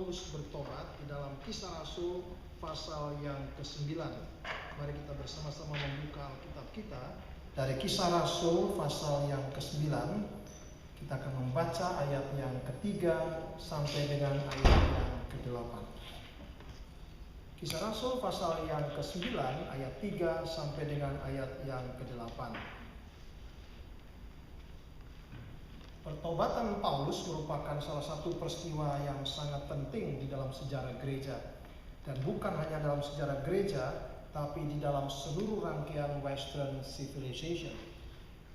Paulus bertobat di dalam Kisah Rasul pasal yang ke-9. Mari kita bersama-sama membuka Alkitab kita dari Kisah Rasul pasal yang ke-9. Kita akan membaca ayat yang ketiga sampai dengan ayat yang ke-8. Kisah Rasul pasal yang ke-9 ayat 3 sampai dengan ayat yang ke-8. Pertobatan Paulus merupakan salah satu peristiwa yang sangat penting di dalam sejarah gereja. Dan bukan hanya dalam sejarah gereja, tapi di dalam seluruh rangkaian Western Civilization.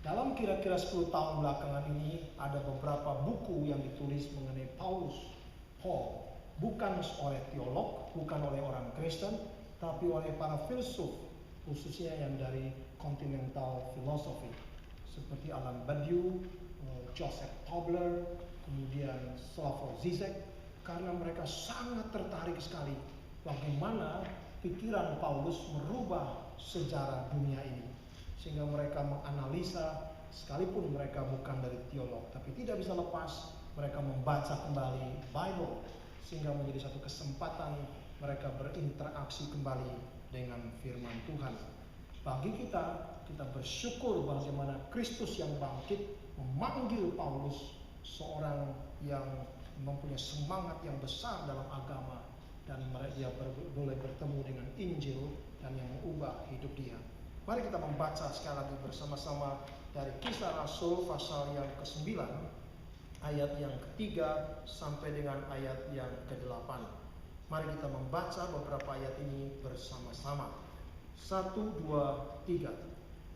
Dalam kira-kira 10 tahun belakangan ini, ada beberapa buku yang ditulis mengenai Paul. Bukan oleh teolog, bukan oleh orang Kristen, tapi oleh para filsuf, khususnya yang dari continental philosophy. Seperti Alan Badiou, Joseph Tobler, kemudian Slavoj Zizek, karena mereka sangat tertarik sekali bagaimana pikiran Paulus merubah sejarah dunia ini. Sehingga mereka menganalisa, sekalipun mereka bukan dari teolog, tapi tidak bisa lepas mereka membaca kembali Bible, sehingga menjadi satu kesempatan mereka berinteraksi kembali dengan firman Tuhan. Bagi kita bersyukur bagaimana Kristus yang bangkit memanggil Paulus, seorang yang mempunyai semangat yang besar dalam agama, dan dia boleh bertemu dengan Injil dan yang mengubah hidup dia. Mari kita membaca sekali lagi bersama-sama dari Kisah Rasul pasal yang ke-9 ayat yang ketiga sampai dengan ayat yang ke-8. Mari kita membaca beberapa ayat ini bersama-sama. 1, 2, 3.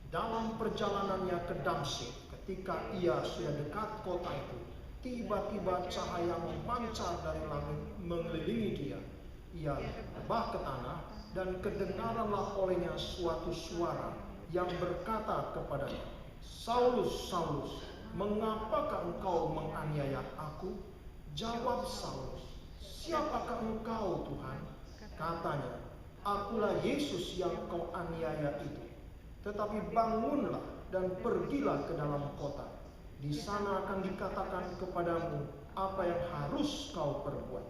Dalam perjalanannya ke Damsyik, ketika ia sudah dekat kota itu, tiba-tiba cahaya memancar dari langit mengelilingi dia. Ia rebah ke tanah, dan kedengaranlah olehnya suatu suara yang berkata kepadanya, "Saulus, Saulus, mengapakah engkau menganiaya aku?" Jawab Saulus, "Siapakah engkau, Tuhan?" Katanya, "Akulah Yesus yang kau aniaya itu. Tetapi bangunlah dan pergilah ke dalam kota. Di sana akan dikatakan kepadamu apa yang harus kau perbuat."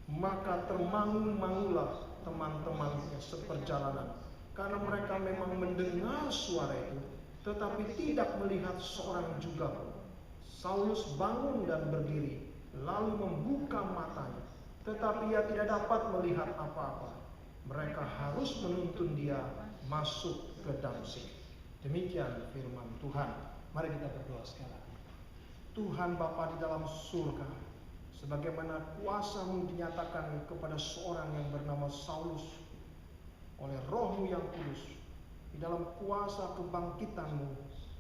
Maka termangu-mangulah teman-temannya seperjalanan, karena mereka memang mendengar suara itu, tetapi tidak melihat seorang juga pun. Saulus bangun dan berdiri, lalu membuka matanya, tetapi ia tidak dapat melihat apa-apa. Mereka harus menuntun dia masuk ke Damsyik. Demikian firman Tuhan. Mari kita berdoa sekarang. Tuhan Bapa di dalam surga, sebagaimana kuasa-Mu dinyatakan kepada seorang yang bernama Saulus oleh Roh-Mu yang kudus, di dalam kuasa kebangkitan-Mu,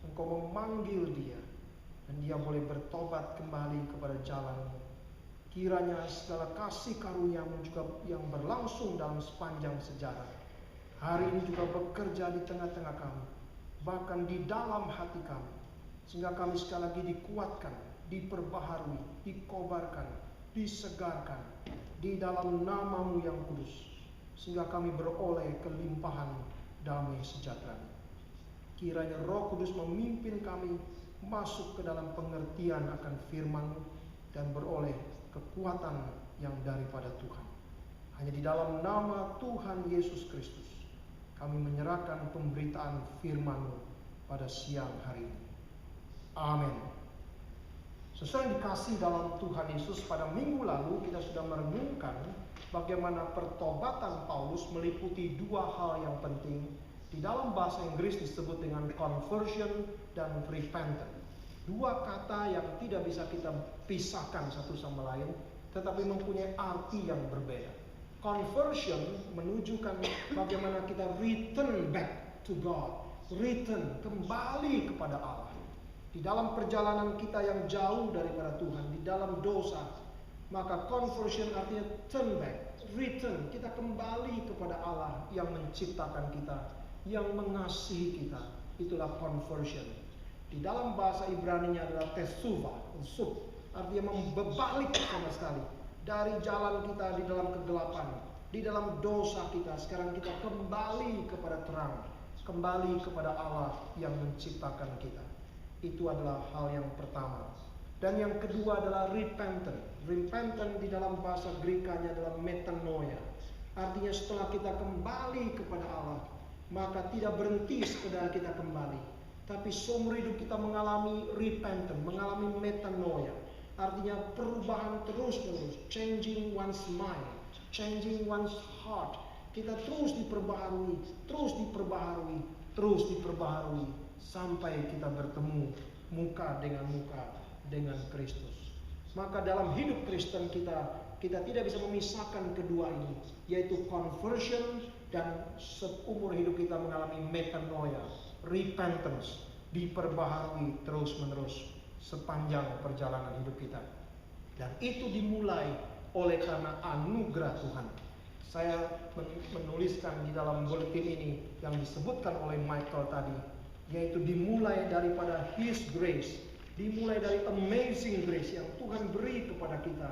Engkau memanggil dia, dan dia boleh bertobat kembali kepada jalan-Mu. Kiranya segala kasih karunia-Mu juga yang berlangsung dalam sepanjang sejarah, hari ini juga bekerja di tengah-tengah kami, bahkan di dalam hati kami, sehingga kami sekali lagi dikuatkan, diperbaharui, dikobarkan, disegarkan di dalam nama-Mu yang kudus, sehingga kami beroleh kelimpahan damai sejahtera. Kiranya Roh Kudus memimpin kami masuk ke dalam pengertian akan firman-Mu dan beroleh kekuatan yang daripada Tuhan. Hanya di dalam nama Tuhan Yesus Kristus kami menyerahkan pemberitaan firman-Mu pada siang hari ini. Amin. Sesuai yang dikasih dalam Tuhan Yesus, pada minggu lalu kita sudah merenungkan bagaimana pertobatan Paulus meliputi dua hal yang penting. Di dalam bahasa Inggris disebut dengan conversion dan repentance. Dua kata yang tidak bisa kita pisahkan satu sama lain, tetapi mempunyai arti yang berbeda. Conversion menunjukkan bagaimana kita return back to God, return, kembali kepada Allah. Di dalam perjalanan kita yang jauh daripada Tuhan, di dalam dosa, maka conversion artinya turn back, return, kita kembali kepada Allah yang menciptakan kita, yang mengasihi kita. Itulah conversion. Di dalam bahasa Ibrani-nya adalah teshuva, artinya membalik sama sekali dari jalan kita di dalam kegelapan, di dalam dosa kita. Sekarang kita kembali kepada terang, kembali kepada Allah yang menciptakan kita. Itu adalah hal yang pertama. Dan yang kedua adalah repentant. Repentant di dalam bahasa Grekanya adalah metanoia. Artinya setelah kita kembali kepada Allah, maka tidak berhenti sekedar kita kembali, tapi seumur hidup kita mengalami repentant, mengalami metanoia. Artinya perubahan terus-menerus, changing one's mind, changing one's heart. Kita terus diperbaharui, terus diperbaharui, terus diperbaharui sampai kita bertemu muka dengan Kristus. Maka dalam hidup Kristen kita tidak bisa memisahkan kedua ini, yaitu conversion dan seumur hidup kita mengalami metanoia, repentance, diperbaharui terus-menerus sepanjang perjalanan hidup kita. Dan itu dimulai oleh karena anugerah Tuhan. Saya menuliskan di dalam bulletin ini yang disebutkan oleh Michael tadi, yaitu dimulai daripada His grace, dimulai dari amazing grace yang Tuhan beri kepada kita,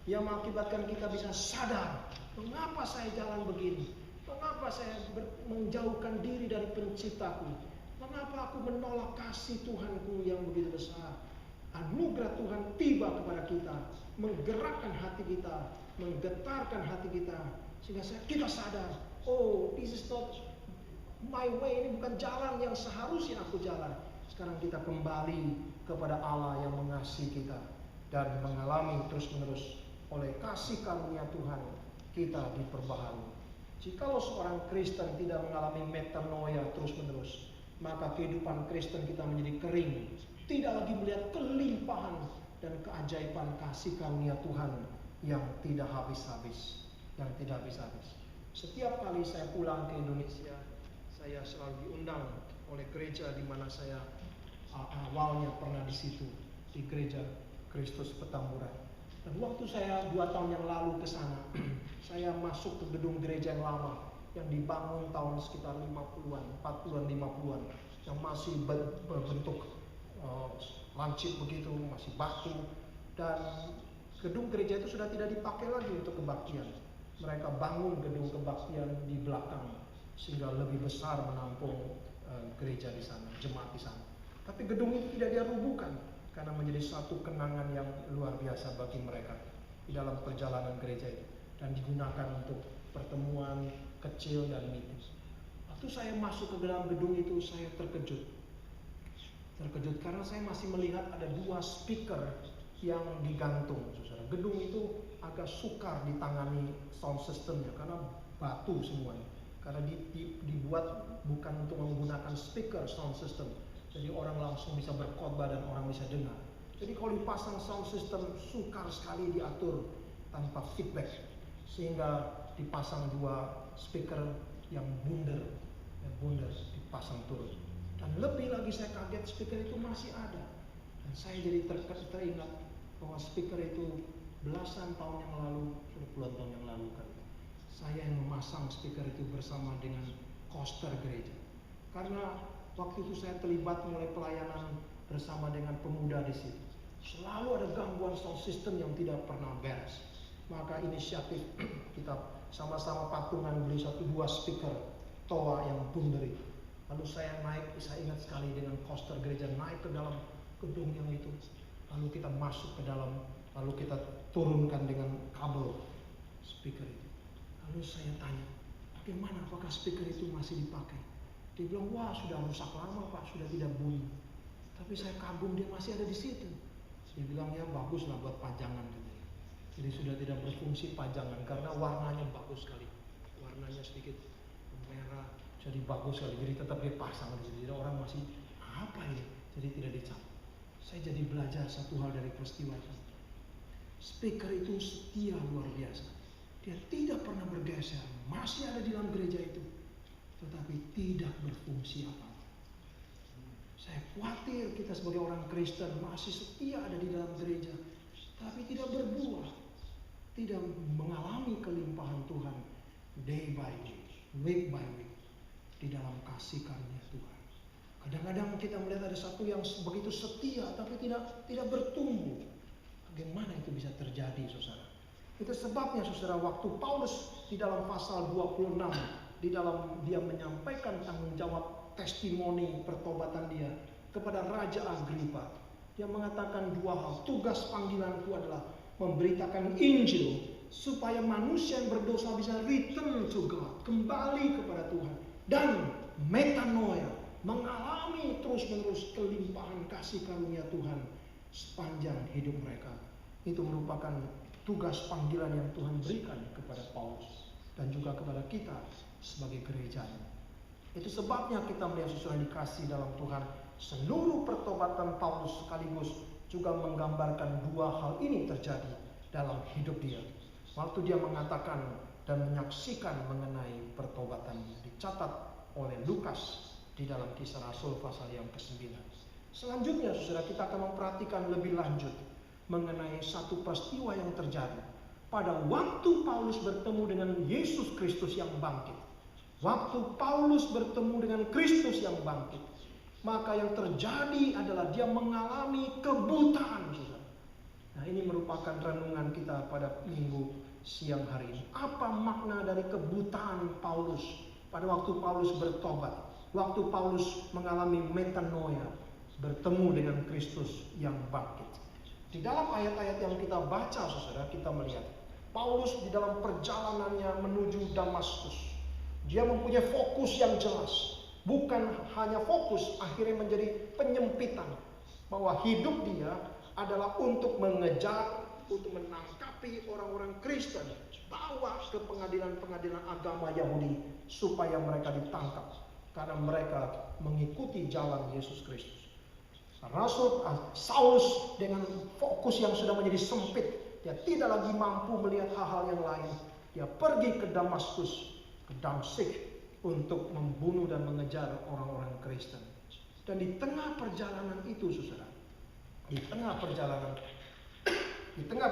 yang mengakibatkan kita bisa sadar, mengapa saya jalan begini, mengapa saya menjauhkan diri dari penciptaku, mengapa aku menolak kasih Tuhanku yang begitu besar. Anugerah Tuhan tiba kepada kita, menggerakkan hati kita, menggetarkan hati kita, sehingga kita sadar, oh, this is not my way, ini bukan jalan yang seharusnya aku jalan. Sekarang kita kembali kepada Allah yang mengasihi kita, dan mengalami terus-menerus oleh kasih karunia Tuhan kita diperbaharui. Jikalau seorang Kristen tidak mengalami metanoia terus-menerus, maka kehidupan Kristen kita menjadi kering, tidak lagi melihat kelimpahan dan keajaiban kasih karunia Tuhan yang tidak habis-habis, Setiap kali saya pulang ke Indonesia, saya selalu diundang oleh gereja di mana saya awalnya pernah di situ, di gereja Kristus Petamburan. Dan waktu saya 2 tahun yang lalu ke sana, saya masuk ke gedung gereja yang lama yang dibangun tahun sekitar 50-an, 40-an, 50-an, yang masih berbentuk lancip begitu, masih batu, dan gedung gereja itu sudah tidak dipakai lagi untuk kebaktian. Mereka bangun gedung kebaktian di belakang sehingga lebih besar menampung gereja di sana, jemaat di sana. Tapi gedung itu tidak dia rubuhkan karena menjadi satu kenangan yang luar biasa bagi mereka di dalam perjalanan gereja itu, dan digunakan untuk pertemuan kecil dan meeting. Waktu saya masuk ke dalam gedung itu, saya terkejut karena saya masih melihat ada 2 speaker yang digantung, saudara. Gedung itu agak sukar ditangani sound systemnya karena batu semuanya, karena dibuat bukan untuk menggunakan speaker sound system, jadi orang langsung bisa berkhotbah dan orang bisa dengar. Jadi kalau dipasang sound system sukar sekali diatur tanpa feedback, sehingga dipasang 2 speaker yang bundar dipasang turun. Dan lebih lagi saya kaget, speaker itu masih ada. Dan saya jadi teringat bahwa speaker itu belasan tahun yang lalu, puluhan tahun yang lalu kan, saya yang memasang speaker itu bersama dengan koster gereja. Karena waktu itu saya terlibat mulai pelayanan bersama dengan pemuda di situ. Selalu ada gangguan sound system yang tidak pernah beres. Maka inisiatif kita sama-sama patungan beli 1-2 speaker toa yang bundar itu. Lalu saya ingat sekali dengan koster gereja naik ke dalam gedung yang itu. Lalu kita masuk ke dalam, lalu kita turunkan dengan kabel speaker itu. Lalu saya tanya, bagaimana, apakah speaker itu masih dipakai? Dia bilang, wah sudah rusak lama Pak, sudah tidak bunyi. Tapi saya kagum dia masih ada di situ. Dia bilang, ya baguslah buat pajangan katanya. Jadi sudah tidak berfungsi pajangan karena warnanya bagus sekali. Warnanya sedikit merah, jadi bagus sekali. Jadi tetap dipasang di situ. Jadi orang masih, apa ini? Jadi tidak dicap. Saya jadi belajar satu hal dari peristiwa itu. Speaker itu setia luar biasa. Dia tidak pernah bergeser, masih ada di dalam gereja itu, tetapi tidak berfungsi apa-apa. Saya khawatir kita sebagai orang Kristen masih setia ada di dalam gereja, tapi tidak berbuah, tidak mengalami kelimpahan Tuhan day by day, week by week di dalam kasih karunia Tuhan. Kadang-kadang kita melihat ada satu yang begitu setia tapi tidak bertumbuh. Bagaimana itu bisa terjadi, saudara? Itu sebabnya, saudara, waktu Paulus di dalam pasal 26, di dalam dia menyampaikan tanggung jawab testimoni pertobatan dia kepada Raja Agripa, Dia mengatakan dua hal. Tugas panggilanku adalah memberitakan Injil supaya manusia yang berdosa bisa return to God, kembali kepada Tuhan, dan metanoia, mengalami terus-menerus kelimpahan kasih karunia Tuhan sepanjang hidup mereka. Itu merupakan tugas panggilan yang Tuhan berikan kepada Paulus dan juga kepada kita sebagai gerejanya. Itu sebabnya kita melihat saudara dikasih dalam Tuhan, seluruh pertobatan Paulus sekaligus juga menggambarkan dua hal ini terjadi dalam hidup dia. Waktu dia mengatakan dan menyaksikan mengenai pertobatan, dicatat oleh Lukas di dalam Kisah Rasul pasal yang ke-9. Selanjutnya saudara, kita akan memperhatikan lebih lanjut mengenai satu peristiwa yang terjadi pada waktu Paulus bertemu dengan Yesus Kristus yang bangkit. Waktu Paulus bertemu dengan Kristus yang bangkit, maka yang terjadi adalah dia mengalami kebutaan, saudara. Nah, ini merupakan renungan kita pada minggu siang hari ini. Apa makna dari kebutaan Paulus pada waktu Paulus bertobat, waktu Paulus mengalami metanoia, bertemu dengan Kristus yang bangkit? Di dalam ayat-ayat yang kita baca, saudara, kita melihat Paulus di dalam perjalanannya menuju Damaskus, dia mempunyai fokus yang jelas. Bukan hanya fokus akhirnya menjadi penyempitan, bahwa hidup dia adalah untuk mengejar, untuk menangkapi orang-orang Kristen, bawa ke pengadilan-pengadilan agama Yahudi supaya mereka ditangkap karena mereka mengikuti jalan Yesus Kristus. Rasul Saulus dengan fokus yang sudah menjadi sempit, dia tidak lagi mampu melihat hal-hal yang lain. Dia pergi ke Damaskus, ke Damsyik, untuk membunuh dan mengejar orang-orang Kristen. Dan di tengah perjalanan itu, saudara, di tengah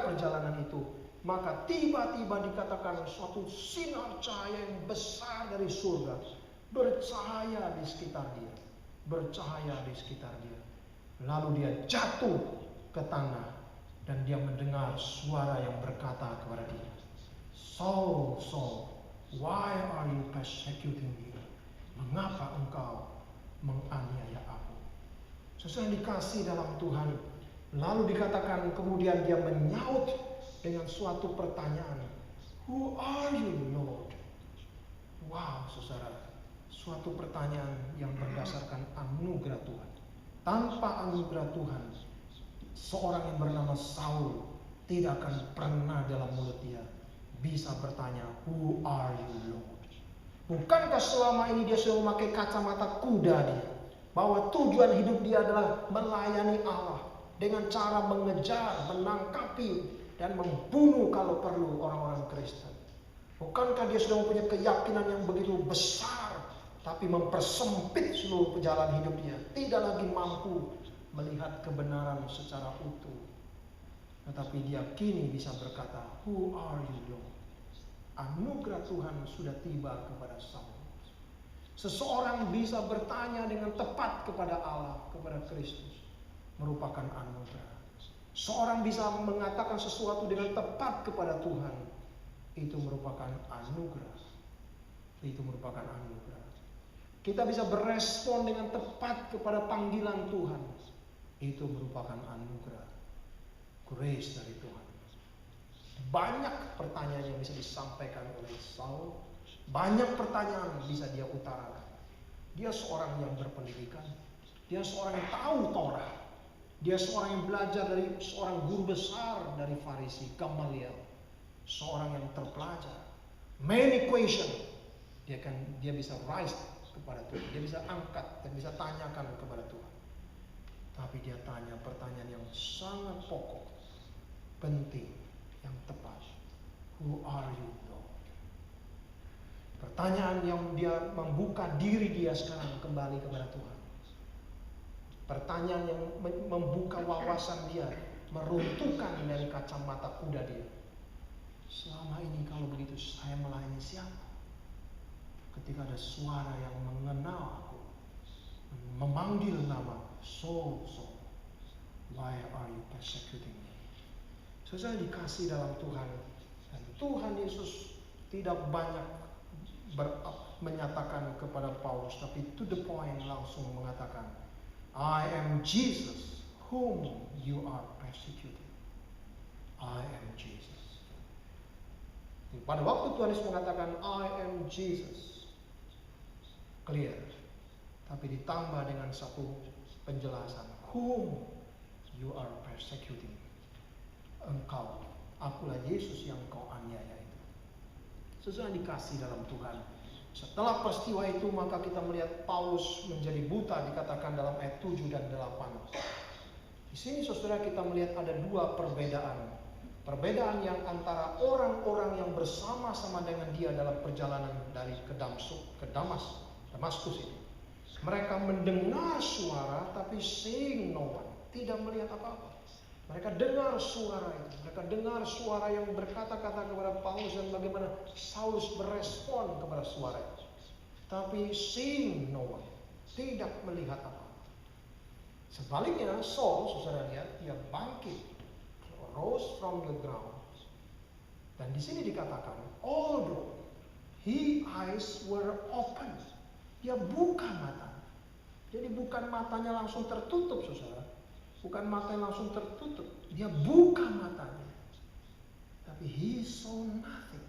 perjalanan itu, maka tiba-tiba dikatakan suatu sinar cahaya yang besar dari surga bercahaya di sekitar dia, bercahaya di sekitar dia. Lalu dia jatuh ke tanah dan dia mendengar suara yang berkata kepada dia, "Saul, Saul, why are you persecuting me?" Mengapa engkau menganiaya aku? Sesuai yang dikasih dalam Tuhan. Lalu dikatakan kemudian dia menyaut dengan suatu pertanyaan, "Who are you, Lord?" Wow, saudara, suatu pertanyaan yang berdasarkan anugerah Tuhan. Tanpa anugerah Tuhan, seorang yang bernama Saul tidak akan pernah dalam mulut dia bisa bertanya, "Who are you, Lord?" Bukankah selama ini dia sudah memakai kacamata kuda dia, bahwa tujuan hidup dia adalah melayani Allah dengan cara mengejar, menangkapi, dan membunuh kalau perlu orang-orang Kristen? Bukankah dia sudah mempunyai keyakinan yang begitu besar, tapi mempersempit seluruh perjalanan hidup dia, tidak lagi mampu melihat kebenaran secara utuh. Tetapi dia kini bisa berkata, "Who are you, Lord?" Anugerah Tuhan sudah tiba kepada Saul. Seseorang bisa bertanya dengan tepat kepada Allah, kepada Kristus, merupakan anugerah. Seorang bisa mengatakan sesuatu dengan tepat kepada Tuhan, itu merupakan anugerah. Itu merupakan anugerah. Kita bisa berespon dengan tepat kepada panggilan Tuhan, itu merupakan anugerah, grace dari Tuhan. Banyak pertanyaan yang bisa disampaikan oleh Saul, banyak pertanyaan bisa dia utarakan. Dia seorang yang berpendidikan, dia seorang yang tahu Torah, dia seorang yang belajar dari seorang guru besar dari Farisi, Gamaliel, seorang yang terpelajar. Many question, dia bisa rise kepada Tuhan, dia bisa angkat dan bisa tanyakan kepada Tuhan. Tapi dia tanya pertanyaan yang sangat pokok, penting, yang tepat. Who are you, Lord? Pertanyaan yang dia membuka diri dia sekarang kembali kepada Tuhan. Pertanyaan yang membuka wawasan dia, meruntuhkan dari kacamata kuda dia. Selama ini kalau begitu saya melayani siapa? Ketika ada suara yang mengenal aku, memanggil nama, Saul, Saul, why are you persecuting me? Saya dikasih dalam Tuhan, dan Tuhan Yesus tidak banyak menyatakan kepada Paulus, tapi to the point langsung mengatakan, "I am Jesus whom you are persecuting. I am Jesus. Pada waktu Tuhan Yesus mengatakan I am Jesus, clear. Tapi ditambah dengan satu penjelasan, whom you are persecuting. Engkau, akulah Yesus yang kau aniaya itu. Sesuai dikasih dalam Tuhan. Setelah peristiwa itu maka kita melihat Paulus menjadi buta, dikatakan dalam ayat 7 dan 8. Di sini saudara kita melihat ada dua perbedaan. Perbedaan yang antara orang-orang yang bersama-sama dengan dia dalam perjalanan dari ke Damaskus itu. Mereka mendengar suara tapi seeing no one, tidak melihat apa-apa. Mereka dengar suara itu, mereka dengar suara yang berkata-kata kepada Paulus dan bagaimana Saulus berespon kepada suara itu. Tapi seeing no one, tidak melihat apa-apa. Sebaliknya Saul, saudara lihat, dia bangkit, rose from the ground. Dan di sini dikatakan, although his eyes were open, dia buka mata. Jadi bukan matanya langsung tertutup, saudara. Bukan matanya langsung tertutup. Dia buka matanya. Tapi he saw nothing.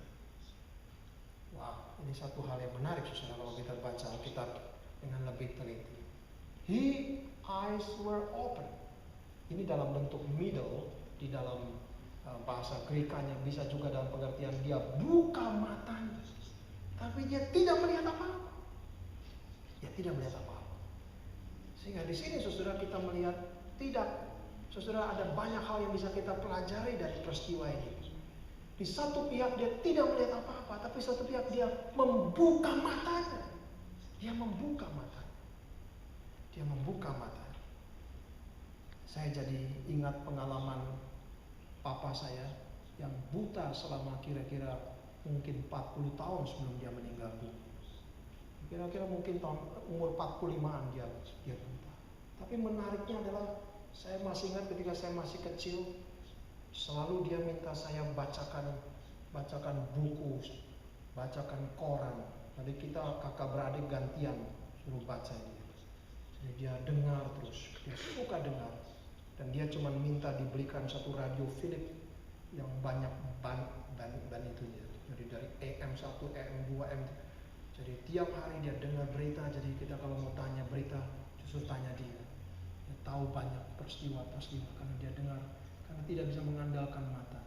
Wow, ini satu hal yang menarik, saudara, kalau kita baca Alkitab dengan lebih teliti. His eyes were open. Ini dalam bentuk middle, di dalam bahasa Grekanya, bisa juga dalam pengertian dia buka matanya. Tapi dia tidak melihat apa-apa. Dia tidak melihat apa-apa. Sehingga di sini saudara kita melihat saudara ada banyak hal yang bisa kita pelajari dari peristiwa ini. Di satu pihak dia tidak melihat apa-apa, tapi satu pihak dia membuka matanya. Dia membuka matanya. Dia membuka matanya. Saya jadi ingat pengalaman papa saya yang buta selama kira-kira mungkin 40 tahun sebelum dia meninggal dunia. Kira-kira mungkin umur 45-an dia buta. Tapi menariknya adalah saya masih ingat ketika saya masih kecil, selalu dia minta saya bacakan buku, bacakan koran. Jadi kita kakak beradik gantian suruh baca dia. Jadi dia dengar terus, dia suka dengar. Dan dia cuma minta dibelikan satu radio Philips yang banyak ban itunya. Jadi dari AM1, AM2, AM. Jadi tiap hari dia dengar berita, jadi kita kalau mau tanya berita, justru tanya dia. Dia tahu banyak peristiwa-peristiwa karena dia dengar, karena tidak bisa mengandalkan mata.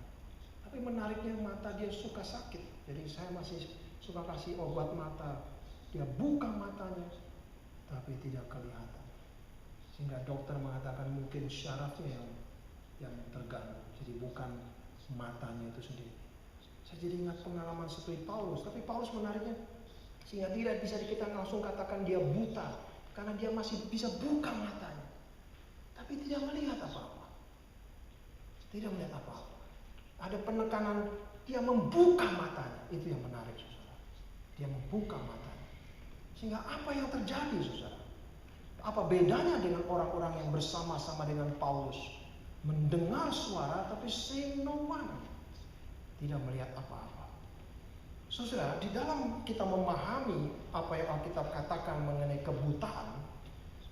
Tapi menariknya mata dia suka sakit, jadi saya masih suka kasih obat mata. Dia buka matanya, tapi tidak kelihatan. Sehingga dokter mengatakan mungkin syarafnya yang terganggu, jadi bukan matanya itu sendiri. Saya jadi ingat pengalaman seperti Paulus, tapi Paulus menariknya, sehingga tidak bisa kita langsung katakan dia buta, karena dia masih bisa buka matanya. Tapi tidak melihat apa-apa. Tidak melihat apa-apa. Ada penekanan, dia membuka matanya. Itu yang menarik, saudara. Dia membuka matanya. Sehingga apa yang terjadi, saudara? Apa bedanya dengan orang-orang yang bersama-sama dengan Paulus? Mendengar suara tapi seeing no one. Tidak melihat apa-apa. Saudara, di dalam kita memahami apa yang Alkitab katakan mengenai kebutaan,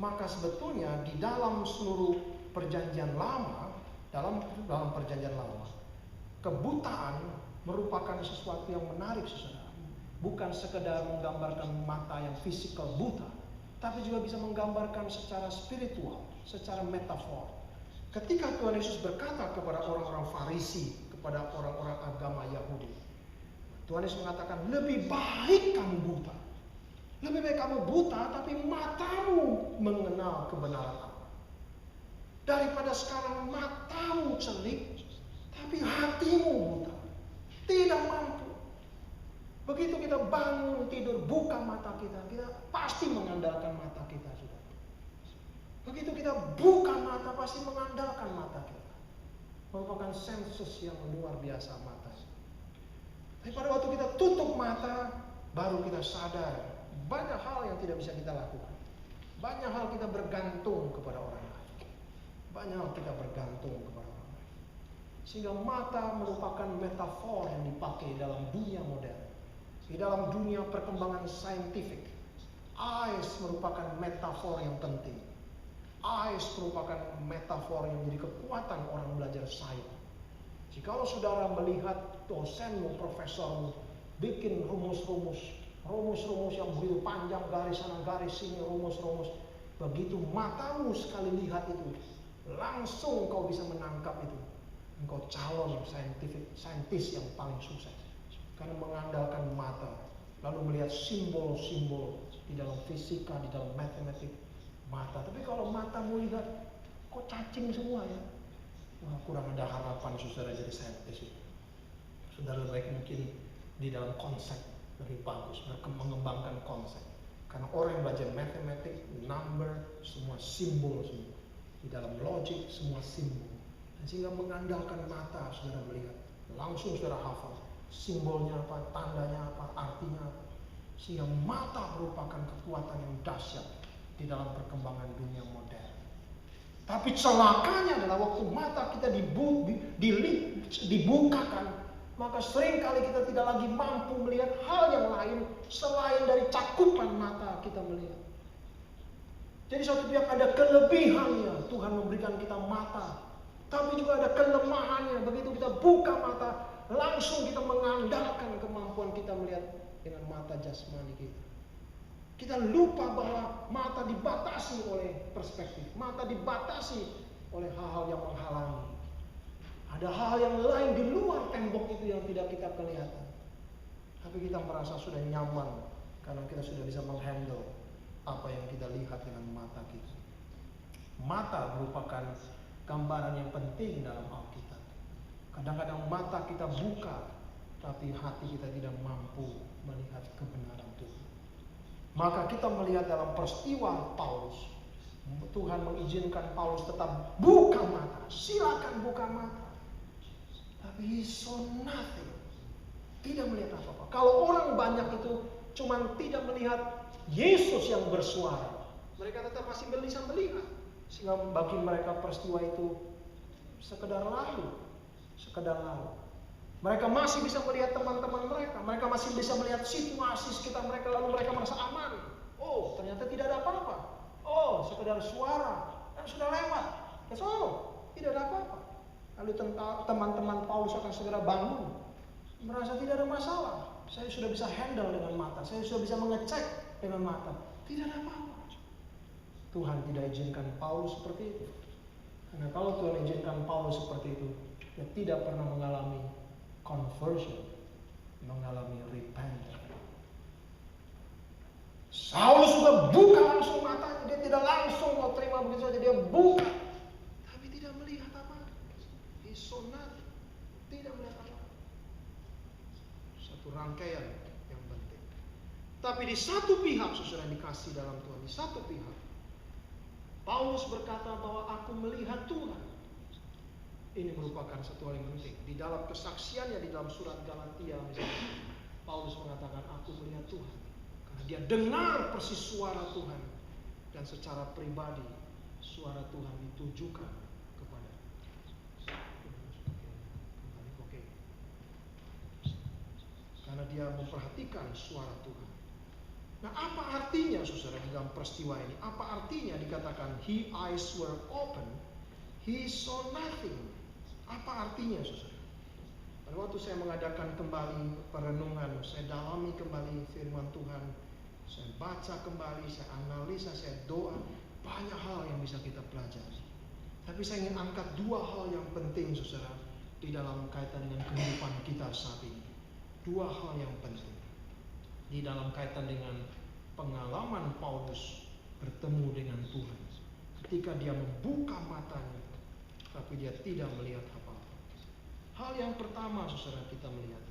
maka sebetulnya di dalam seluruh perjanjian lama, dalam perjanjian lama, kebutaan merupakan sesuatu yang menarik, saudara. Bukan sekedar menggambarkan mata yang fisikal buta, tapi juga bisa menggambarkan secara spiritual, secara metafor. Ketika Tuhan Yesus berkata kepada orang-orang Farisi, kepada orang-orang agama Yahudi, Tuhan Yesus mengatakan, lebih baik kamu buta. Lebih baik kamu buta, tapi matamu mengenal kebenaran Allah. Daripada sekarang matamu celik, tapi hatimu buta. Tidak mampu. Begitu kita bangun tidur, buka mata kita, kita pasti mengandalkan mata kita, saudara. Begitu kita buka mata, pasti mengandalkan mata kita. Merupakan sensus yang luar biasa mata. Tapi pada waktu kita tutup mata, baru kita sadar banyak hal yang tidak bisa kita lakukan. Banyak hal kita bergantung kepada orang lain. Banyak hal kita bergantung kepada orang lain. Sehingga mata merupakan metafor yang dipakai dalam dunia modern. Di dalam dunia perkembangan saintifik, eyes merupakan metafor yang penting. eyes merupakan metafor yang menjadi kekuatan orang belajar sains. Jikalau saudara melihat dosenmu, profesormu bikin rumus-rumus yang begitu panjang, garis sana garis sini, rumus-rumus, begitu matamu sekali lihat itu, langsung kau bisa menangkap itu. Engkau calon saintis yang paling sukses karena mengandalkan mata, lalu melihat simbol-simbol di dalam fisika, di dalam matematik, mata. Tapi kalau matamu lihat kok cacing semua ya, wah, kurang ada harapan saudara jadi saintis itu. Saudara baik mungkin di dalam konsep lebih bagus, mengembangkan konsep. Karena orang yang belajar matematik, number, semua simbol semua. Di dalam logik semua simbol. Dan sehingga mengandalkan mata saudara melihat, langsung saudara hafal simbolnya apa, tandanya apa, artinya apa. Sehingga mata merupakan kekuatan yang dahsyat di dalam perkembangan dunia modern. Tapi celakanya adalah waktu mata kita dibukakan, maka seringkali kita tidak lagi mampu melihat hal yang lain selain dari cakupan mata kita melihat. Jadi suatu pihak ada kelebihannya, Tuhan memberikan kita mata. Tapi juga ada kelemahannya, begitu kita buka mata, langsung kita mengandalkan kemampuan kita melihat dengan mata jasmani kita. Kita lupa bahwa mata dibatasi oleh perspektif, mata dibatasi oleh hal-hal yang menghalangi. Ada hal yang lain di luar tembok itu yang tidak kita kelihatan. Tapi kita merasa sudah nyaman karena kita sudah bisa menghandle apa yang kita lihat dengan mata kita. Mata merupakan gambaran yang penting dalam Alkitab. Kadang-kadang mata kita buka, tapi hati kita tidak mampu melihat kebenaran Tuhan. Maka kita melihat dalam peristiwa Paulus, Tuhan mengizinkan Paulus tetap buka mata. Silakan buka mata. Tapi he saw nothing. Tidak melihat apa-apa. Kalau orang banyak itu cuma tidak melihat Yesus yang bersuara, mereka tetap masih bisa melihat. Sehingga bagi mereka peristiwa itu sekedar lalu. Mereka masih bisa melihat teman-teman mereka. Mereka masih bisa melihat situasi sekitar mereka, lalu mereka merasa aman. Oh, ternyata tidak ada apa-apa. Oh, sekedar suara dan sudah lewat. That's all. Tidak ada apa-apa. Lalu teman-teman Paulus akan segera bangun, merasa tidak ada masalah. Saya sudah bisa handle dengan mata. Saya sudah bisa mengecek dengan mata. Tidak ada apa-apa. Tuhan tidak izinkan Paulus seperti itu. Karena kalau Tuhan izinkan Paulus seperti itu, dia tidak pernah mengalami conversion, mengalami repentance. Saulus juga buka langsung matanya, dia tidak langsung mau terima begitu saja, dia buka, tapi tidak melihat apa. He saw nothing, tidak melihat apa. Satu rangkaian yang penting. Tapi di satu pihak, saudara dikasih dalam Tuhan, di satu pihak, Paulus berkata bahwa aku melihat Tuhan. Ini merupakan satu hal yang penting. Di dalam kesaksiannya di dalam surat Galatia misalnya, Paulus mengatakan aku melihat Tuhan. Karena dia dengar persis suara Tuhan. Dan secara pribadi suara Tuhan ditujukan kepada. Karena dia memperhatikan suara Tuhan. Nah, apa artinya saudara di dalam peristiwa ini? Apa artinya dikatakan his eyes were open, he saw nothing? Apa artinya saudara? Pada waktu saya mengadakan kembali perenungan, saya dalami kembali firman Tuhan, saya baca kembali, saya analisa, saya doa, banyak hal yang bisa kita pelajari. Tapi saya ingin angkat dua hal yang penting saudara di dalam kaitan dengan kehidupan kita saat ini. Dua hal yang penting di dalam kaitan dengan pengalaman Paulus bertemu dengan Tuhan. Ketika dia membuka matanya, tapi dia tidak melihat apa-apa. Hal yang pertama saudara kita melihat,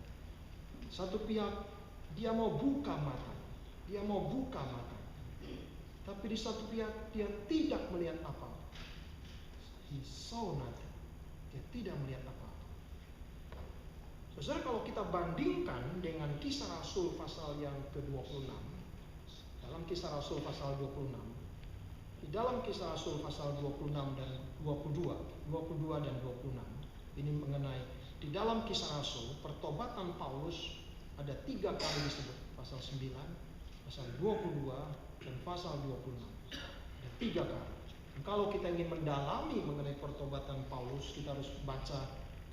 satu pihak dia mau buka mata, tapi di satu pihak dia tidak melihat apa-apa. He saw nothing. Dia tidak melihat apa-apa. Saudara, kalau kita bandingkan dengan Kisah Rasul pasal yang ke-26, dalam Kisah Rasul pasal 26, di dalam Kisah Rasul pasal 26 dan 22 dan 26, ini mengenai di dalam Kisah Rasul pertobatan Paulus ada 3 kali disebut, pasal 9, pasal 22 dan pasal 26. Ada 3 kali. Kalau kita ingin mendalami mengenai pertobatan Paulus, kita harus baca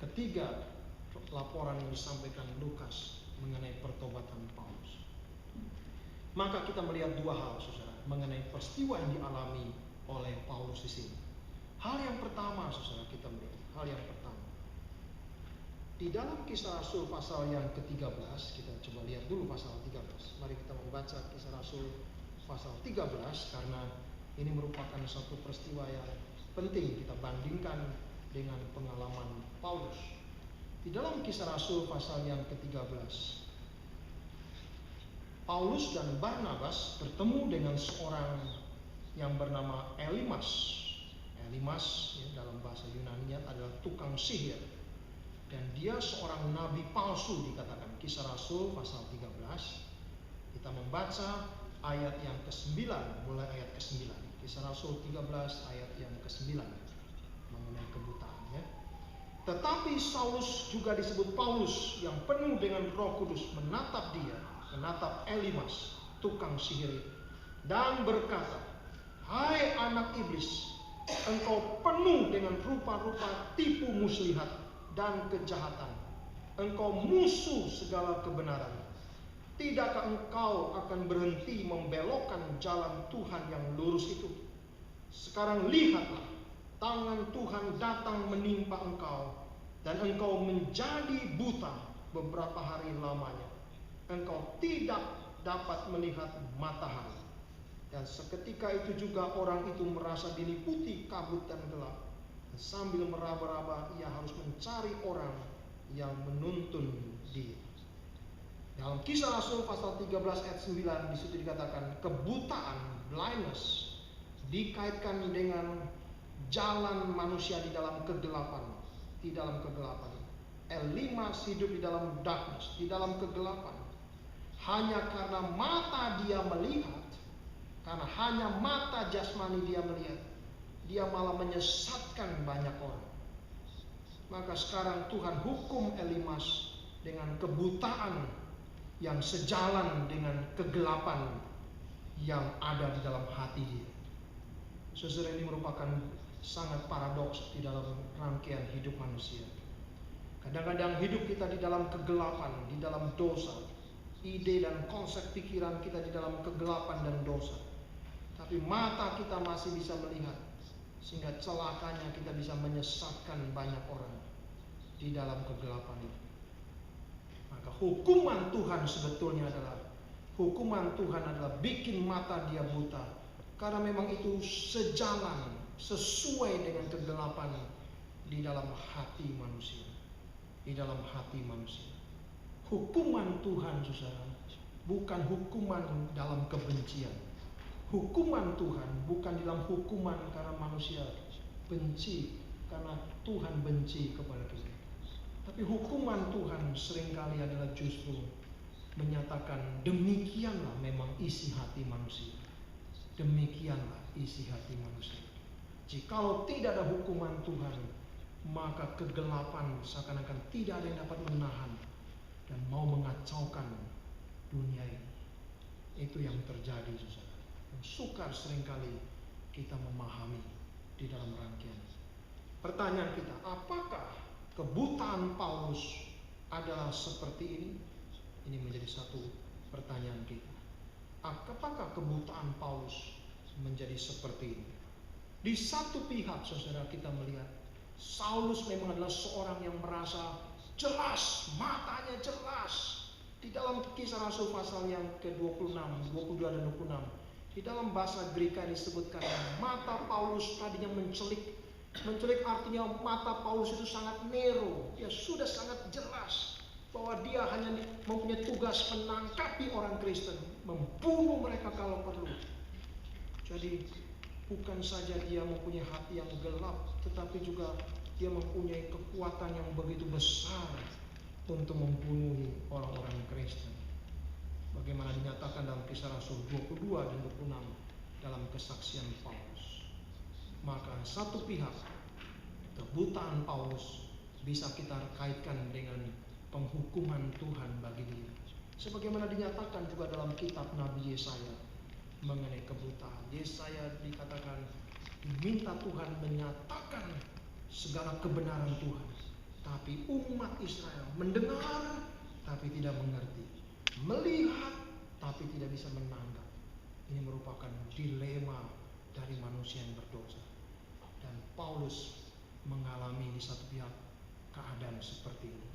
ketiga laporan yang disampaikan Lukas mengenai pertobatan Paulus. Maka kita melihat dua hal, saudara, mengenai peristiwa yang dialami oleh Paulus di sini. Hal yang pertama, saudara, kita melihat hal yang pertama. Di dalam Kisah Rasul pasal yang ke-13, kita coba lihat dulu pasal 13. Mari kita membaca Kisah Rasul pasal 13 karena ini merupakan satu peristiwa yang penting kita bandingkan dengan pengalaman Paulus. Di dalam Kisah Rasul pasal yang ke-13, Paulus dan Barnabas bertemu dengan seorang yang bernama Elimas. Elimas ya, dalam bahasa Yunani adalah tukang sihir. Dan dia seorang nabi palsu dikatakan. Kisah Rasul pasal 13. Kita membaca ayat yang ke-9, mulai ayat ke-9. Kisah Rasul 13 ayat yang ke-9 mengenai kebutaan ya. Tetapi Saulus juga disebut Paulus yang penuh dengan Roh Kudus menatap Elimas, tukang sihir itu, dan berkata, "Hai anak iblis, engkau penuh dengan rupa-rupa tipu muslihat dan kejahatan. Engkau musuh segala kebenaran. Tidakkah engkau akan berhenti membelokkan jalan Tuhan yang lurus itu? Sekarang lihatlah, tangan Tuhan datang menimpa engkau, dan engkau menjadi buta beberapa hari lamanya. Engkau tidak dapat melihat matahari." Dan seketika itu juga orang itu merasa diliputi kabut dan gelap. Sambil meraba-raba ia harus mencari orang yang menuntun dia. Dalam Kisah Rasul pasal 13 ayat 9 di situ dikatakan kebutaan, blindness, dikaitkan dengan jalan manusia di dalam kegelapan. Elimas hidup di dalam darkness, di dalam kegelapan. Hanya karena mata dia melihat, karena hanya mata jasmani dia melihat, dia malah menyesatkan banyak orang. Maka sekarang Tuhan hukum Elimas dengan kebutaan yang sejalan dengan kegelapan yang ada di dalam hati dia. Saudara, ini merupakan sangat paradoks di dalam rangkaian hidup manusia. Kadang-kadang hidup kita di dalam kegelapan, di dalam dosa. Ide dan konsep pikiran kita di dalam kegelapan dan dosa. Tapi mata kita masih bisa melihat. Sehingga celakanya kita bisa menyesatkan banyak orang di dalam kegelapan itu. Maka hukuman Tuhan sebetulnya adalah bikin mata dia buta. Karena memang itu sejalan, sesuai dengan kegelapan di dalam hati manusia. Di dalam hati manusia. Hukuman Tuhan, saudara, bukan hukuman dalam kebencian. Hukuman Tuhan bukan dalam hukuman karena manusia benci, karena Tuhan benci kepada kita. Tapi hukuman Tuhan seringkali adalah justru menyatakan demikianlah memang isi hati manusia. Demikianlah isi hati manusia. Jikalau tidak ada hukuman Tuhan, maka kegelapan seakan-akan tidak ada yang dapat menahan dan mau mengacaukan dunia ini. Itu yang terjadi, saudara. Sukar seringkali kita memahami di dalam rangkaian. Pertanyaan kita, apakah kebutaan Paulus adalah seperti ini? Ini menjadi satu pertanyaan kita. Apakah kebutaan Paulus menjadi seperti ini? Di satu pihak, saudara, kita melihat Saulus memang adalah seorang yang merasa jelas, matanya jelas. Di dalam Kisah Rasul pasal yang ke-26, 22 dan 26, di dalam bahasa Greka disebutkan mata Paulus tadinya mencelik. Mencelik artinya mata Paulus itu sangat nero. Ya sudah sangat jelas bahwa dia hanya mempunyai tugas menangkapi orang Kristen, membunuh mereka kalau perlu. Jadi bukan saja dia mempunyai hati yang gelap, tetapi juga dia mempunyai kekuatan yang begitu besar untuk membunuh orang-orang Kristen. Bagaimana dinyatakan dalam Kisah Rasul 22 dan 26 dalam kesaksian Paulus. Maka satu pihak, kebutaan Paulus bisa kita kaitkan dengan penghukuman Tuhan bagi dia. Sebagaimana dinyatakan juga dalam kitab Nabi Yesaya mengenai kebutaan. Yesaya dikatakan Diminta Tuhan menyatakan segala kebenaran Tuhan. Tapi umat Israel mendengar tapi tidak mengerti. Melihat tapi tidak bisa menangkap. Ini merupakan dilema dari manusia yang berdosa. Dan Paulus mengalami di satu pihak keadaan seperti ini.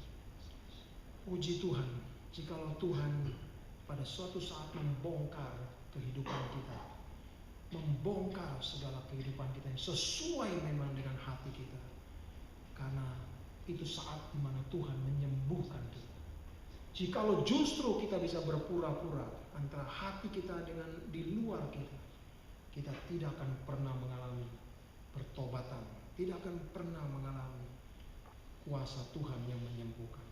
Puji Tuhan, jikalau Tuhan pada suatu saat membongkar kehidupan kita, membongkar segala kehidupan kita yang sesuai memang dengan hati kita, karena itu saat dimana Tuhan menyembuhkan kita. Jikalau justru kita bisa berpura-pura antara hati kita dengan di luar kita, kita tidak akan pernah mengalami pertobatan, tidak akan pernah mengalami kuasa Tuhan yang menyembuhkan.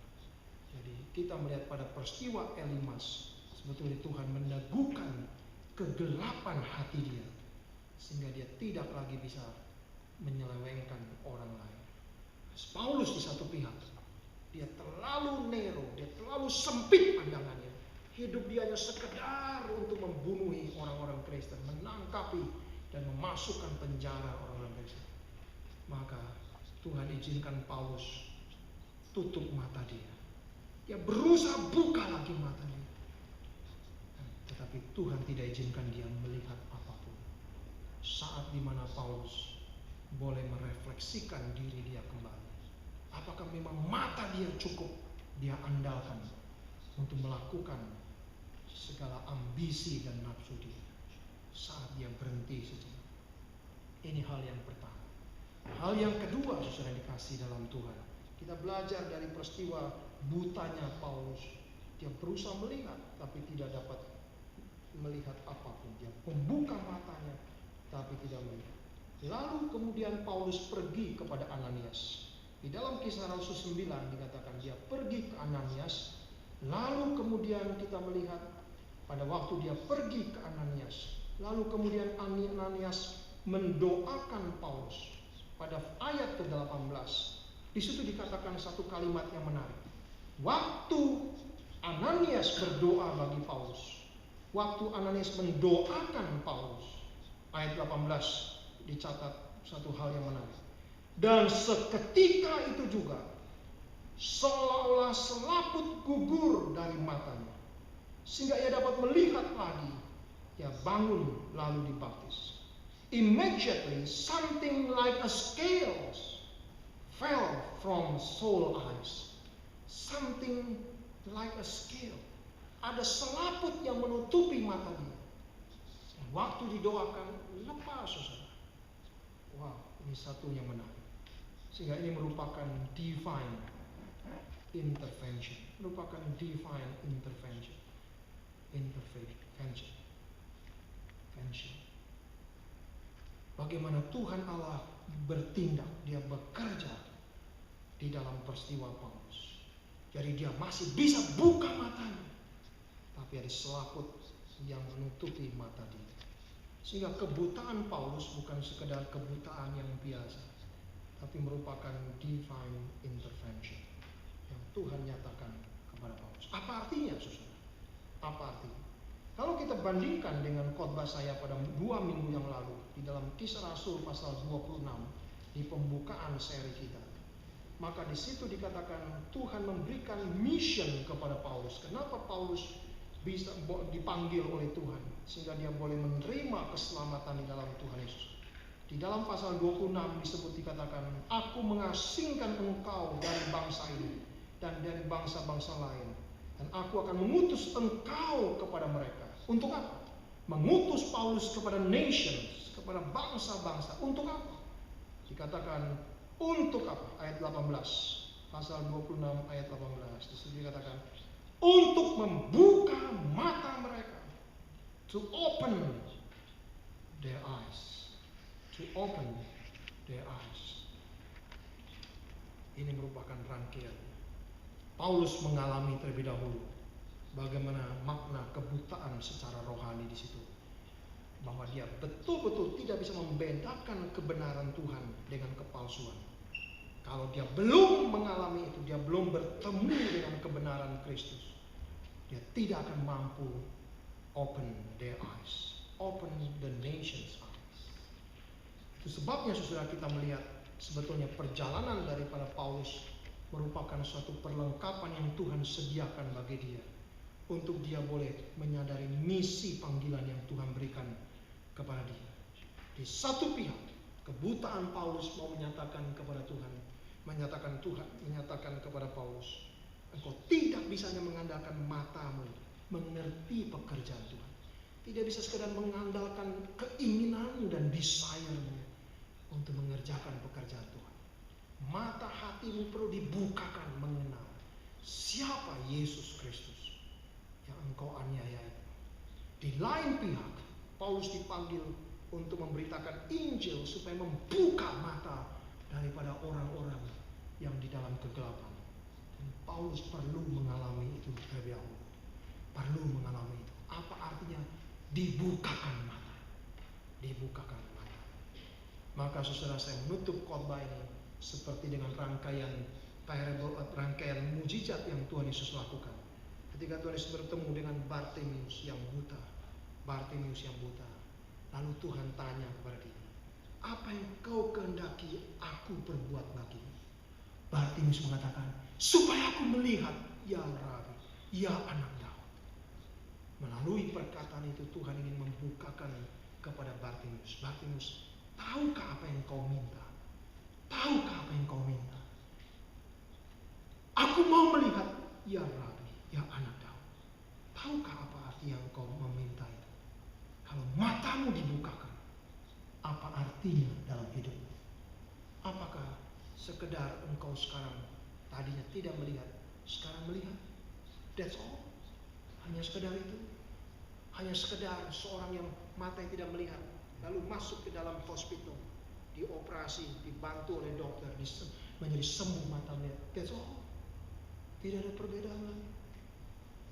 Jadi kita melihat pada peristiwa Elimas, sebetulnya Tuhan meneguhkan kegelapan hati dia, sehingga dia tidak lagi bisa menyelewengkan orang lain. Paulus di satu pihak, dia terlalu narrow, dia terlalu sempit pandangannya. Hidup dia hanya sekedar untuk membunuhi orang-orang Kristen, menangkapi dan memasukkan penjara orang-orang Kristen. Maka Tuhan izinkan Paulus tutup mata dia. Dia berusaha buka lagi matanya. Tetapi Tuhan tidak izinkan dia melihat apapun. Saat dimana Paulus boleh merefleksikan diri dia kembali. Apakah memang mata dia cukup dia andalkan untuk melakukan segala ambisi dan nafsu dia. Saat dia berhenti sejenak. Ini hal yang pertama. Hal yang kedua, saudara dikasih dalam Tuhan, kita belajar dari peristiwa butanya Paulus. Dia berusaha melihat tapi tidak dapat melihat apapun. Dia membuka matanya tapi tidak melihat. Lalu kemudian Paulus pergi kepada Ananias. Di dalam Kisah Rasul 9 dikatakan dia pergi ke Ananias. Lalu kemudian kita melihat pada waktu dia pergi ke Ananias, lalu kemudian Ananias mendoakan Paulus. Pada ayat ke-18, di situ dikatakan satu kalimat yang menarik. Waktu Ananias berdoa bagi Paulus, waktu Ananias mendoakan Paulus, ayat 18 dicatat satu hal yang menarik. Dan seketika itu juga seolah-olah selaput gugur dari matanya, sehingga ia dapat melihat lagi. Ia bangun lalu dibaptis. Immediately something like a scales fell from Saul's eyes. Something like a scale. Ada selaput yang menutupi mata dia. Waktu didoakan lepas, saudara. Wow, ini satu yang menarik. Sehingga ini merupakan divine intervention. Merupakan divine intervention. Intervention. Bagaimana Tuhan Allah bertindak, dia bekerja di dalam peristiwa Paulus. Jadi dia masih bisa buka matanya, tapi ada selaput yang menutupi mata dia. Sehingga kebutaan Paulus bukan sekedar kebutaan yang biasa, tapi merupakan divine intervention yang Tuhan nyatakan kepada Paulus. Apa artinya, saudara? Apa artinya? Kalau kita bandingkan dengan khotbah saya pada 2 minggu yang lalu di dalam Kisah Rasul pasal 26 di pembukaan seri kita, maka di situ dikatakan Tuhan memberikan mission kepada Paulus. Kenapa Paulus bisa dipanggil oleh Tuhan sehingga dia boleh menerima keselamatan di dalam Tuhan Yesus? Di dalam pasal 26 disebut dikatakan, aku mengasingkan engkau dari bangsa ini dan dari bangsa-bangsa lain, dan aku akan mengutus engkau kepada mereka. Untuk apa? Mengutus Paulus kepada nations, kepada bangsa-bangsa. Untuk apa? Dikatakan untuk apa? Ayat 18, pasal 26 ayat 18. Disitu dikatakan untuk membuka mata mereka, to open their eyes, to open their eyes. Ini merupakan rangkaian. Paulus mengalami terlebih dahulu bagaimana makna kebutaan secara rohani di situ, bahwa dia betul-betul tidak bisa membedakan kebenaran Tuhan dengan kepalsuan. Kalau dia belum mengalami itu, dia belum bertemu dengan kebenaran Kristus, dia tidak akan mampu open their eyes, open the nation's eyes. Itu sebabnya saudara kita melihat sebetulnya perjalanan daripada Paulus merupakan suatu perlengkapan yang Tuhan sediakan bagi dia, untuk dia boleh menyadari misi panggilan yang Tuhan berikan kepada dia. Di satu pihak, kebutaan Paulus mau menyatakan kepada Tuhan, menyatakan kepada Paulus, engkau tidak bisa hanya mengandalkan matamu mengerti pekerjaan Tuhan. Tidak bisa sekedar mengandalkan keinginanmu dan desire-mu untuk mengerjakan pekerjaan Tuhan. Mata hatimu perlu dibukakan mengenal siapa Yesus Kristus yang engkau aniaya itu. Di lain pihak, Paulus dipanggil untuk memberitakan Injil supaya membuka mata daripada orang-orang yang di dalam kegelapan. Dan Paulus perlu mengalami itu terlebih dahulu. Perlu mengalami itu. Apa artinya dibukakan mata? Dibukakan mata. Maka saudara, saya menutup khotbah ini seperti dengan rangkaian mujizat yang Tuhan Yesus lakukan. Ketika Tuhan Yesus bertemu dengan Bartimeus yang buta. Lalu Tuhan tanya kepada dia, apa yang kau kehendaki aku perbuat bagimu? Bartimeus mengatakan, supaya aku melihat, ya Rabi, ya anak Daud. Melalui perkataan itu Tuhan ingin membukakan kepada Bartimeus. Bartimeus, tahukah apa yang kau minta? Tahukah apa yang kau minta? Aku mau melihat, ya Rabi, ya anak Daud. Tahukah apa arti yang kau meminta itu? Kalau matamu dibukakan, apa artinya dalam hidupmu? Apakah sekedar engkau sekarang tadinya tidak melihat, sekarang melihat? That's all. Hanya sekedar itu. Hanya sekedar seorang yang mata yang tidak melihat, lalu masuk ke dalam hospital, dioperasi, dibantu oleh dokter, menjadi sembuh mata melihat. That's all. Tidak ada perbedaan lagi.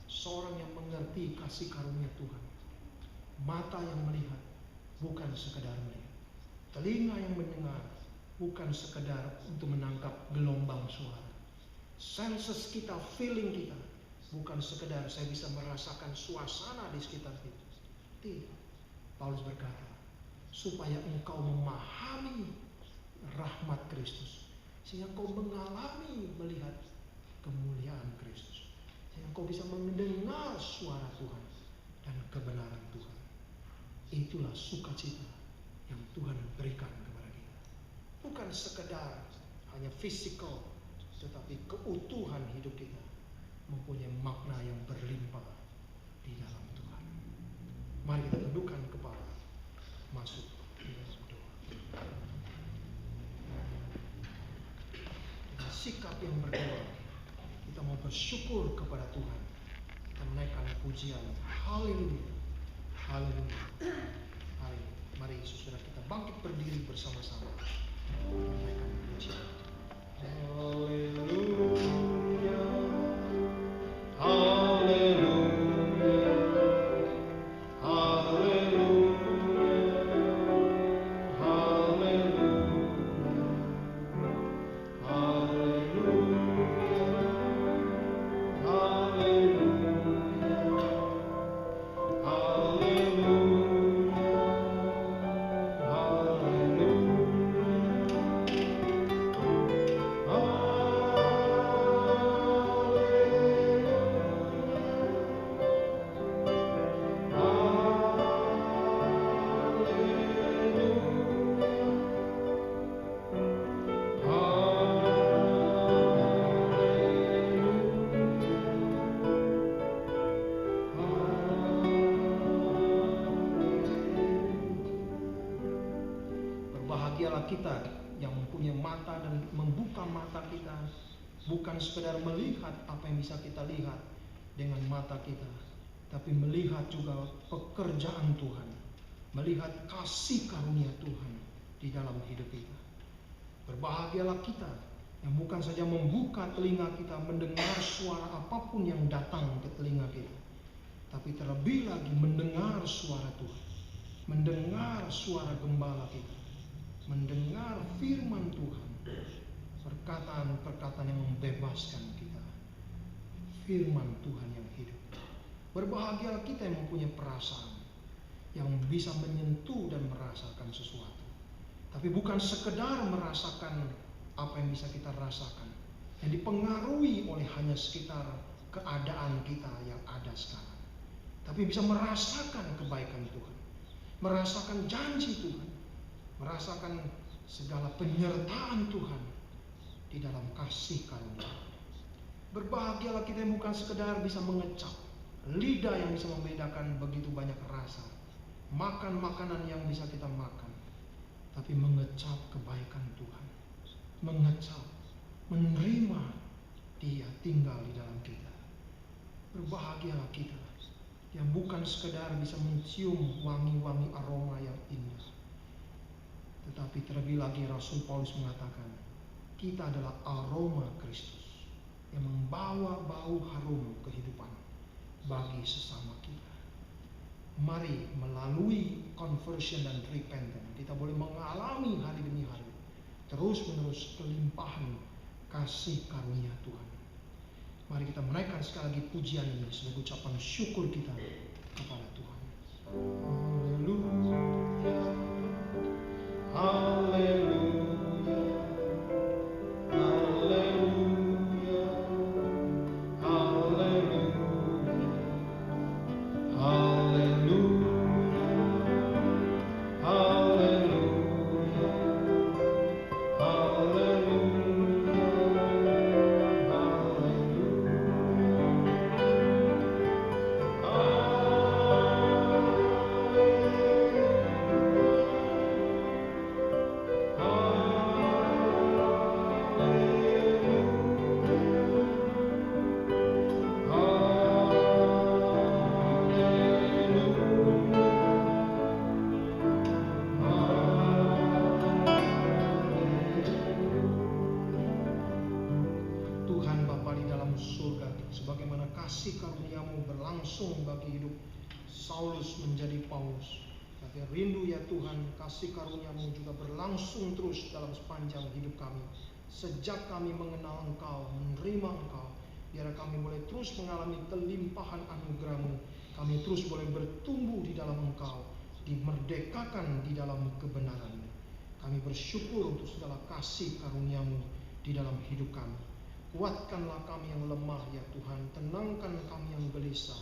Seorang yang mengerti kasih karunia Tuhan, mata yang melihat, bukan sekedar melihat. Telinga yang mendengar, bukan sekedar untuk menangkap gelombang suara. Senses kita, feeling kita, bukan sekedar saya bisa merasakan suasana di sekitar kita. Tidak. Paulus berkata, supaya engkau memahami rahmat Kristus, sehingga engkau mengalami melihat kemuliaan Kristus, sehingga engkau bisa mendengar suara Tuhan dan kebenaran Tuhan. Itulah sukacita yang Tuhan berikan kepada kita. Bukan sekedar hanya fisikal, tetapi keutuhan hidup kita mempunyai makna yang berlimpah di dalam Tuhan. Mari kita tundukkan kepala, masuk di dalam doa. Dengan sikap yang berdoa, kita mau bersyukur kepada Tuhan. Kita menaikkan pujian. Haleluya. Haleluya. Haleluya. Mari saudara kita bangkit berdiri bersama-sama. Menaikkan pujian. Haleluya. Haleluya. Kita yang mempunyai mata dan membuka mata kita, bukan sekedar melihat apa yang bisa kita lihat dengan mata kita, tapi melihat juga pekerjaan Tuhan, melihat kasih karunia Tuhan di dalam hidup kita. Berbahagialah kita yang bukan saja membuka telinga kita mendengar suara apapun yang datang ke telinga kita, tapi terlebih lagi mendengar suara Tuhan, mendengar suara gembala kita, mendengar firman Tuhan, perkataan-perkataan yang membebaskan kita, firman Tuhan yang hidup. Berbahagialah kita yang mempunyai perasaan, yang bisa menyentuh dan merasakan sesuatu, Tapi bukan sekedar merasakan apa yang bisa kita rasakan, yang dipengaruhi oleh hanya sekitar keadaan kita yang ada sekarang. Tapi bisa merasakan kebaikan Tuhan, merasakan janji Tuhan, merasakan segala penyertaan Tuhan di dalam kasih karunia. Berbahagialah kita yang bukan sekedar bisa mengecap, lidah yang bisa membedakan begitu banyak rasa, makan makanan yang bisa kita makan, tapi mengecap kebaikan Tuhan, mengecap, menerima Dia tinggal di dalam kita. Berbahagialah kita yang bukan sekedar bisa mencium wangi-wangi aroma yang indah, tetapi terlebih lagi Rasul Paulus mengatakan, kita adalah aroma Kristus yang membawa bau harum kehidupan bagi sesama kita. Mari melalui conversion dan repentance kita boleh mengalami hari demi hari terus menerus kelimpahan kasih karunia Tuhan. Mari kita menaikkan sekali lagi pujian ini sebagai ucapan syukur kita kepada Tuhan. Haleluya, haleluya, haleluya, haleluya, haleluya, sebagaimana kasih karuniamu berlangsung bagi hidup Saulus menjadi Paulus. Tapi rindu ya Tuhan, kasih karuniamu juga berlangsung terus dalam sepanjang hidup kami. Sejak kami mengenal Engkau, menerima Engkau, biar kami boleh terus mengalami kelimpahan anugerah-Mu. Kami terus boleh bertumbuh di dalam Engkau, dimerdekakan di dalam kebenaran-Mu. Kami bersyukur untuk segala kasih karunia-Mu di dalam hidup kami. Kuatkanlah kami yang lemah ya Tuhan, tenangkan kami yang gelisah.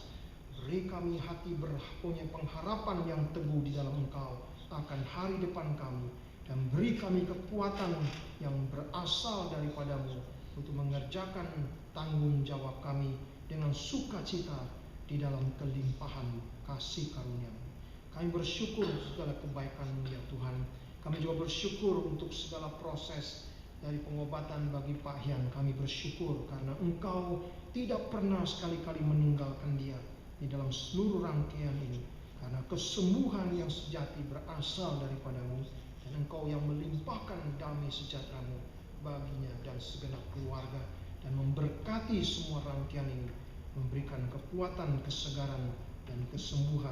Beri kami hati punya pengharapan yang teguh di dalam Engkau akan hari depan kami. Dan beri kami kekuatan yang berasal daripada-Mu untuk mengerjakan tanggung jawab kami dengan sukacita di dalam kelimpahan kasih karunia-Mu. Kami bersyukur segala kebaikan-Mu ya Tuhan. Kami juga bersyukur untuk segala proses dari pengobatan bagi Pak Hyang. Kami bersyukur karena Engkau tidak pernah sekali-kali meninggalkan dia di dalam seluruh rangkaian ini. Karena kesembuhan yang sejati berasal daripada-Mu, dan Engkau yang melimpahkan damai sejahtera-Mu baginya dan segenap keluarga, dan memberkati semua rangkaian ini, memberikan kekuatan, kesegaran, dan kesembuhan